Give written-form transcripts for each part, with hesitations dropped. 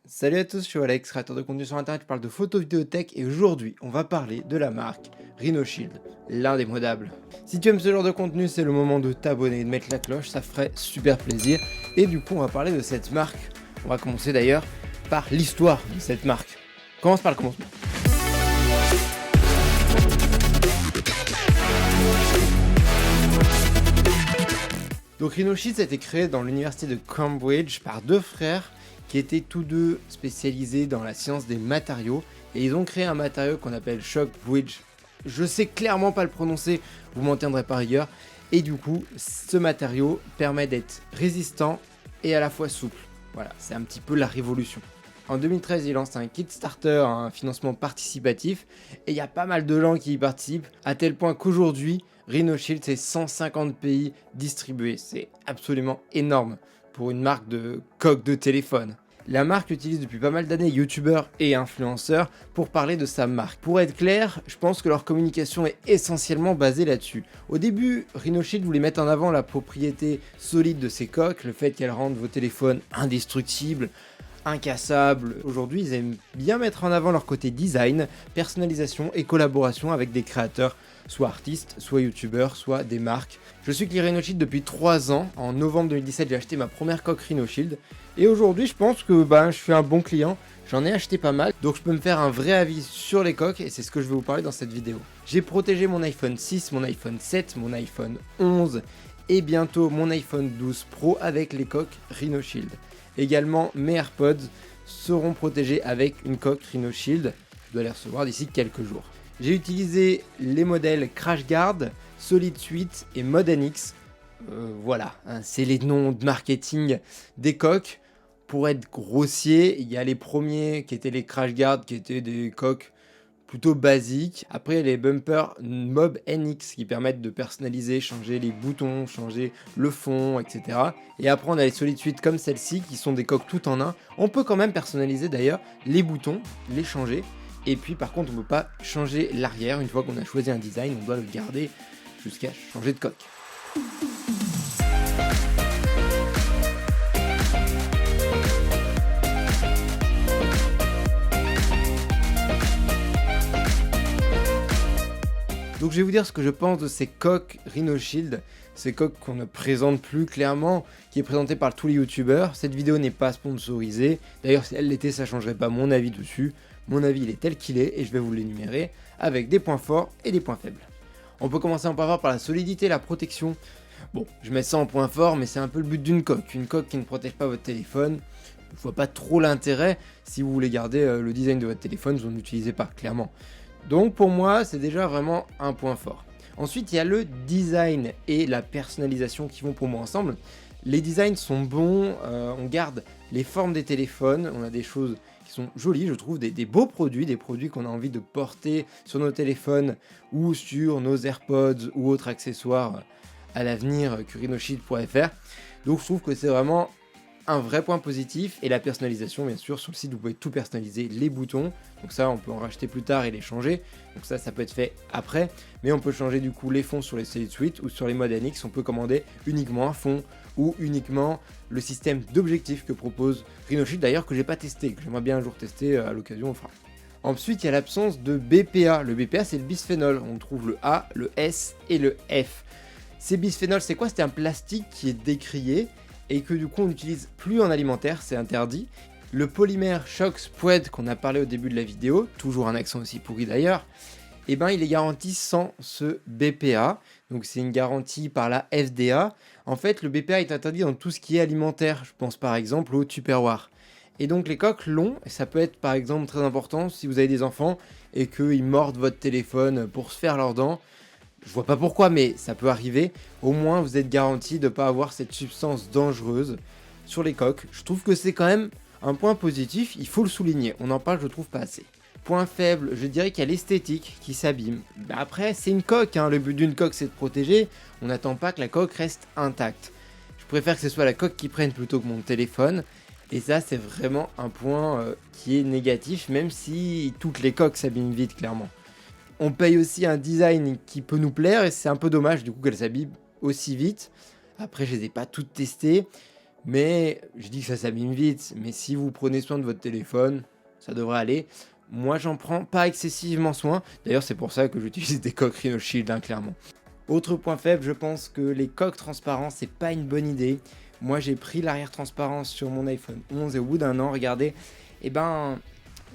Salut à tous, je suis Alex, créateur de contenu sur internet, je parle de photo vidéo tech et aujourd'hui on va parler de la marque RhinoShield, l'indémodable. Si tu aimes ce genre de contenu, c'est le moment de t'abonner et de mettre la cloche, ça ferait super plaisir. Et du coup on va parler de cette marque. On va commencer d'ailleurs par l'histoire de cette marque. On commence par le commencement. Donc RhinoShield a été créé dans l'université de Cambridge par deux frères qui étaient tous deux spécialisés dans la science des matériaux et ils ont créé un matériau qu'on appelle Shock Bridge. Je sais clairement pas le prononcer, vous m'entendrez par ailleurs. Et du coup, ce matériau permet d'être résistant et à la fois souple. Voilà, c'est un petit peu la révolution. En 2013, il lance un Kickstarter, un financement participatif, et il y a pas mal de gens qui y participent, à tel point qu'aujourd'hui, RhinoShield, c'est 150 pays distribués. C'est absolument énorme pour une marque de coque de téléphone. La marque utilise depuis pas mal d'années youtubeurs et influenceurs pour parler de sa marque. Pour être clair, je pense que leur communication est essentiellement basée là-dessus. Au début, RhinoShield voulait mettre en avant la propriété solide de ses coques, le fait qu'elles rendent vos téléphones indestructibles, incassables. Aujourd'hui, ils aiment bien mettre en avant leur côté design, personnalisation et collaboration avec des créateurs, soit artistes, soit youtubeurs, soit des marques. Je suis client RhinoShield depuis 3 ans. En novembre 2017, j'ai acheté ma première coque RhinoShield. Et aujourd'hui, je pense que je suis un bon client. J'en ai acheté pas mal, donc je peux me faire un vrai avis sur les coques et c'est ce que je vais vous parler dans cette vidéo. J'ai protégé mon iPhone 6, mon iPhone 7, mon iPhone 11 et bientôt mon iPhone 12 Pro avec les coques RhinoShield. Également, mes AirPods seront protégés avec une coque RhinoShield. Je dois les recevoir d'ici quelques jours. J'ai utilisé les modèles CrashGuard, Solid Suite et Mod NX. Voilà, hein, c'est les noms de marketing des coques. Pour être grossier, il y a les premiers qui étaient les CrashGuard, qui étaient des coques plutôt basiques. Après, il y a les bumpers Mob NX qui permettent de personnaliser, changer les boutons, changer le fond, etc. Et après, on a les Solid Suite comme celle-ci qui sont des coques tout en un. On peut quand même personnaliser d'ailleurs les boutons, les changer. Et puis par contre, on ne peut pas changer l'arrière. Une fois qu'on a choisi un design, on doit le garder jusqu'à changer de coque. Donc je vais vous dire ce que je pense de ces coques RhinoShield, ces coques qu'on ne présente plus clairement, qui est présentée par tous les youtubeurs. Cette vidéo n'est pas sponsorisée, d'ailleurs si elle l'était ça ne changerait pas mon avis dessus. Mon avis il est tel qu'il est et je vais vous l'énumérer avec des points forts et des points faibles. On peut commencer en point fort par la solidité, la protection. Bon, je mets ça en point fort mais c'est un peu le but d'une coque. Une coque qui ne protège pas votre téléphone, je vois pas trop l'intérêt si vous voulez garder le design de votre téléphone, vous n'utilisez pas clairement. Donc pour moi, c'est déjà vraiment un point fort. Ensuite, il y a le design et la personnalisation qui vont pour moi ensemble. Les designs sont bons, on garde les formes des téléphones, on a des choses qui sont jolies, je trouve, des beaux produits, des produits qu'on a envie de porter sur nos téléphones ou sur nos AirPods ou autres accessoires à l'avenir que RhinoShield pourrait faire. Donc je trouve que c'est vraiment un vrai point positif et la personnalisation bien sûr sur le site vous pouvez tout personnaliser, les boutons, donc ça on peut en racheter plus tard et les changer, donc ça peut être fait après, mais on peut changer du coup les fonds sur les Solid Suite ou sur les Mod NX, on peut commander uniquement un fond ou uniquement le système d'objectif que propose RhinoShield d'ailleurs que j'ai pas testé, que j'aimerais bien un jour tester à l'occasion on fera. Ensuite il y a l'absence de BPA, le BPA c'est le bisphénol, on trouve le A, le S et le F. Ces bisphénols c'est quoi? C'est un plastique qui est décrié et que du coup on n'utilise plus en alimentaire, c'est interdit. Le polymère Shock Spread qu'on a parlé au début de la vidéo, toujours un accent aussi pourri d'ailleurs, et il est garanti sans ce BPA, donc c'est une garantie par la FDA. En fait le BPA est interdit dans tout ce qui est alimentaire, je pense par exemple au Tupperware. Et donc les coques l'ont, et ça peut être par exemple très important si vous avez des enfants et qu'ils mordent votre téléphone pour se faire leurs dents. Je vois pas pourquoi, mais ça peut arriver. Au moins, vous êtes garanti de ne pas avoir cette substance dangereuse sur les coques. Je trouve que c'est quand même un point positif, il faut le souligner. On en parle, je trouve, pas assez. Point faible, je dirais qu'il y a l'esthétique qui s'abîme. Après, c'est une coque, hein. Le but d'une coque, c'est de protéger. On n'attend pas que la coque reste intacte. Je préfère que ce soit la coque qui prenne plutôt que mon téléphone. Et ça, c'est vraiment un point qui est négatif, même si toutes les coques s'abîment vite, clairement. On paye aussi un design qui peut nous plaire et c'est un peu dommage du coup qu'elle s'abîme aussi vite. Après je les ai pas toutes testées, Mais je dis que ça s'abîme vite, mais si vous prenez soin de votre téléphone, ça devrait aller. Moi, j'en prends pas excessivement soin. D'ailleurs, c'est pour ça que j'utilise des coques Rhino Shield, hein, clairement. Autre point faible, je pense que les coques transparentes, c'est pas une bonne idée. Moi, j'ai pris l'arrière transparence sur mon iPhone 11 et au bout d'un an, regardez, eh ben,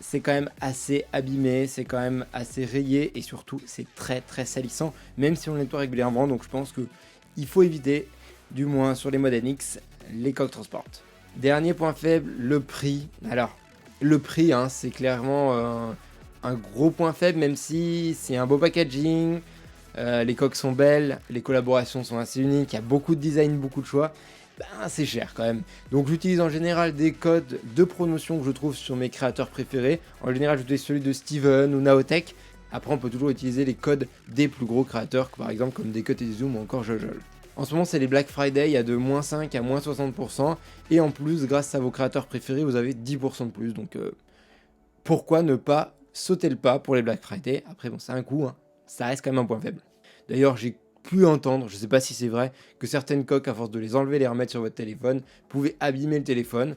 c'est quand même assez abîmé, c'est quand même assez rayé et surtout, c'est très très salissant, même si on le nettoie régulièrement. Donc, je pense que il faut éviter, du moins sur les modèles X, les coques transparentes. Dernier point faible, le prix. Alors, le prix, hein, c'est clairement un gros point faible, même si c'est un beau packaging. Les coques sont belles, les collaborations sont assez uniques, il y a beaucoup de design, beaucoup de choix. Ben, c'est cher quand même. Donc j'utilise en général des codes de promotion que je trouve sur mes créateurs préférés. En général, j'utilise celui de Steven ou Naotech. Après, on peut toujours utiliser les codes des plus gros créateurs, par exemple comme Decut et Zoom ou encore Jojol. En ce moment, c'est les Black Friday, il y a de moins 5 à moins 60%. Et en plus, grâce à vos créateurs préférés, vous avez 10% de plus. Donc pourquoi ne pas sauter le pas pour les Black Friday? Après, bon, c'est un coût, hein. Ça reste quand même un point faible. D'ailleurs, j'ai pu entendre, je sais pas si c'est vrai, que certaines coques, à force de les enlever et les remettre sur votre téléphone, pouvaient abîmer le téléphone.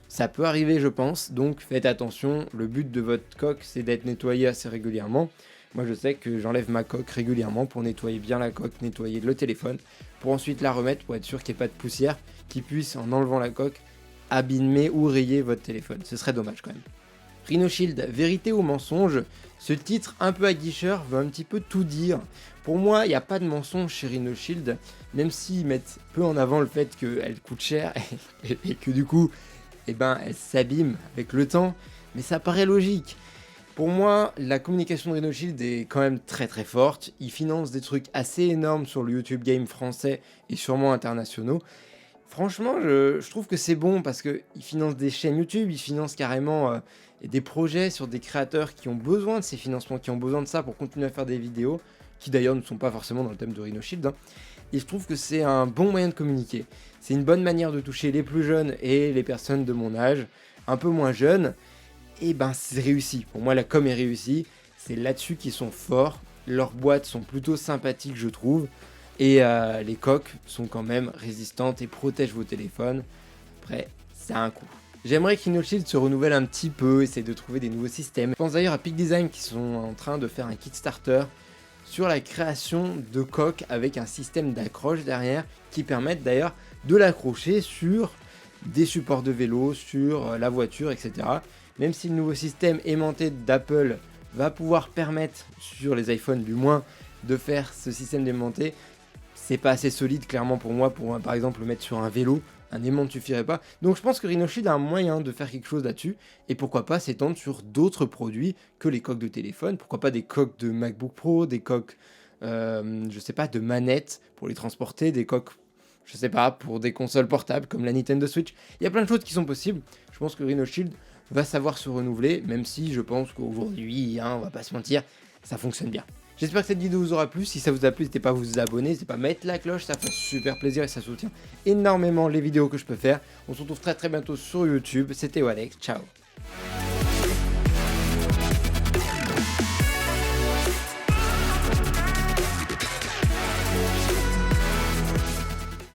Ça peut arriver, je pense, donc faites attention. Le but de votre coque, c'est d'être nettoyé assez régulièrement. Moi, je sais que j'enlève ma coque régulièrement pour nettoyer bien la coque, nettoyer le téléphone, pour ensuite la remettre pour être sûr qu'il n'y ait pas de poussière qui puisse, en enlevant la coque, abîmer ou rayer votre téléphone. Ce serait dommage quand même. Rhino Shield, vérité ou mensonge? Ce titre un peu aguicheur veut un petit peu tout dire. Pour moi, il n'y a pas de mensonge chez Rhino Shield, même s'ils mettent peu en avant le fait qu'elle coûte cher et que du coup, eh ben, elle s'abîme avec le temps, mais ça paraît logique. Pour moi, la communication de Rhino Shield est quand même très très forte. Ils financent des trucs assez énormes sur le YouTube Game français et sûrement internationaux. Franchement, je trouve que c'est bon parce qu'ils financent des chaînes YouTube, ils financent carrément des projets sur des créateurs qui ont besoin de ces financements, qui ont besoin de ça pour continuer à faire des vidéos, qui d'ailleurs ne sont pas forcément dans le thème de Rhino Shield. Hein. Et je trouve que c'est un bon moyen de communiquer. C'est une bonne manière de toucher les plus jeunes et les personnes de mon âge, un peu moins jeunes. Et ben c'est réussi. Pour moi, la com est réussie. C'est là-dessus qu'ils sont forts. Leurs boîtes sont plutôt sympathiques, je trouve. Et les coques sont quand même résistantes et protègent vos téléphones. Après, ça a un coût. J'aimerais que Rhino Shield se renouvelle un petit peu, essaye de trouver des nouveaux systèmes. Je pense d'ailleurs à Peak Design qui sont en train de faire un Kickstarter sur la création de coques avec un système d'accroche derrière qui permettent d'ailleurs de l'accrocher sur des supports de vélo, sur la voiture, etc. Même si le nouveau système aimanté d'Apple va pouvoir permettre, sur les iPhones du moins, de faire ce système d'aimanté, c'est pas assez solide clairement pour moi pour par exemple le mettre sur un vélo. Un aimant ne suffirait pas. Donc je pense que Rhino Shield a un moyen de faire quelque chose là-dessus. Et pourquoi pas s'étendre sur d'autres produits que les coques de téléphone. Pourquoi pas des coques de MacBook Pro, des coques, je sais pas, de manettes pour les transporter, des coques, je sais pas, pour des consoles portables comme la Nintendo Switch. Il y a plein de choses qui sont possibles. Je pense que Rhino Shield va savoir se renouveler, même si je pense qu'aujourd'hui, hein, on va pas se mentir, ça fonctionne bien. J'espère que cette vidéo vous aura plu. Si ça vous a plu, n'hésitez pas à vous abonner, n'hésitez pas à mettre la cloche, ça fait super plaisir et ça soutient énormément les vidéos que je peux faire. On se retrouve très très bientôt sur YouTube. C'était Alex, ciao.